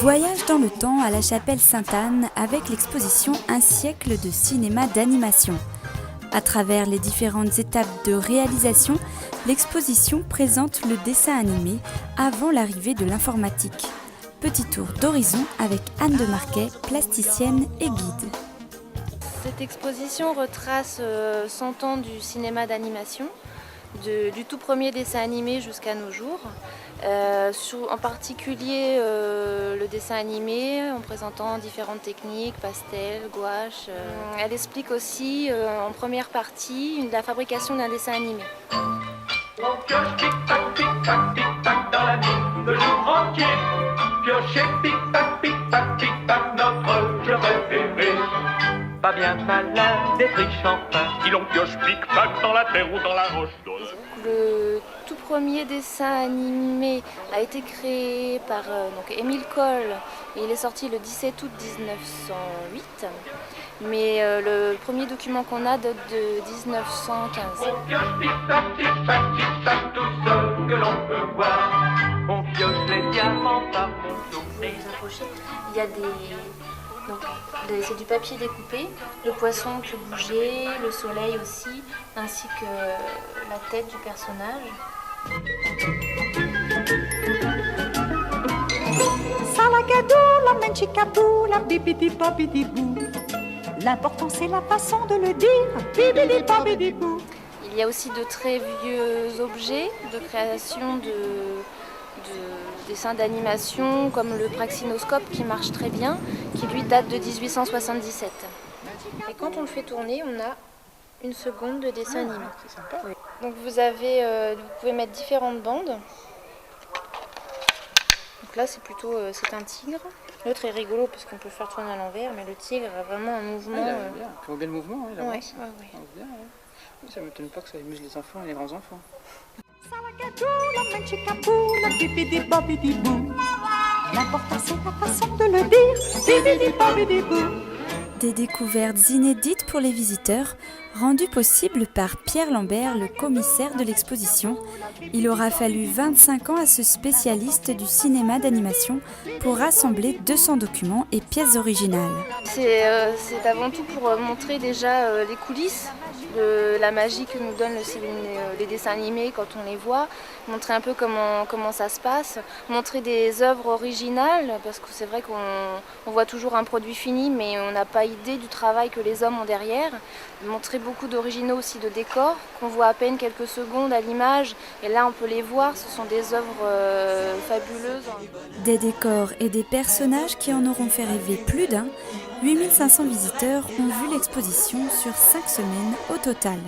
Voyage dans le temps à la chapelle Sainte-Anne avec l'exposition Un siècle de cinéma d'animation. À travers les différentes étapes de réalisation, l'exposition présente le dessin animé avant l'arrivée de l'informatique. Petit tour d'horizon avec Anne de Marquet, plasticienne et guide. Cette exposition retrace 100 ans du cinéma d'animation, du tout premier dessin animé jusqu'à nos jours. En particulier le dessin animé en présentant différentes techniques, pastel, gouache. Elle explique aussi en première partie la fabrication d'un dessin animé. On pioche, pic-pac, dans la mine le jour entier. Piocher, pic-pac, notre jeu préféré. Pas bien malin, des riches enfin. Si l'on pioche, pic-pac dans la terre ou dans la roche. Le tout premier dessin animé a été créé par Émile Coll et il est sorti le 17 août 1908. Mais le premier document qu'on a date de 1915. On pioche, tic-tac, tout ce que l'on peut voir. On pioche les diamants par mon dos. Vous vous approchez, il y a c'est du papier découpé, le poisson peut bouger, le soleil aussi, ainsi que la tête du personnage. Salagadou, la menchikabou, la bibidi-babidi-bou. L'important c'est la façon de le dire, bibidi-babidi-bou. Il y a aussi de très vieux objets de création de dessins d'animation comme le praxinoscope qui marche très bien, qui lui date de 1877. Et quand on le fait tourner, on a une seconde de dessin animé. C'est sympa. Oui. Donc vous pouvez mettre différentes bandes. Donc là c'est un tigre. L'autre est rigolo parce qu'on peut le faire tourner à l'envers, mais le tigre a vraiment un mouvement. Il a bien. On voit bien le mouvement, il avance. Ouais. On voit bien, ouais. Ça ne m'étonne pas que ça amuse les enfants et les grands enfants. Salagadou, la menchikabou, la bibidi-babidi-bou. L'important c'est la façon de le dire, bibidi-babidi-bou. Des découvertes inédites pour les visiteurs, rendues possibles par Pierre Lambert, le commissaire de l'exposition. Il aura fallu 25 ans à ce spécialiste du cinéma d'animation pour rassembler 200 documents et pièces originales. C'est avant tout pour montrer déjà les coulisses de la magie que nous donnent les dessins animés quand on les voit, montrer un peu comment ça se passe, montrer des œuvres originales, parce que c'est vrai qu'on voit toujours un produit fini, mais on n'a pas idée du travail que les hommes ont derrière. Montrer beaucoup d'originaux aussi de décors, qu'on voit à peine quelques secondes à l'image, et là on peut les voir, ce sont des œuvres fabuleuses. Des décors et des personnages qui en auront fait rêver plus d'un. 8500 visiteurs ont vu l'exposition sur 5 semaines au total.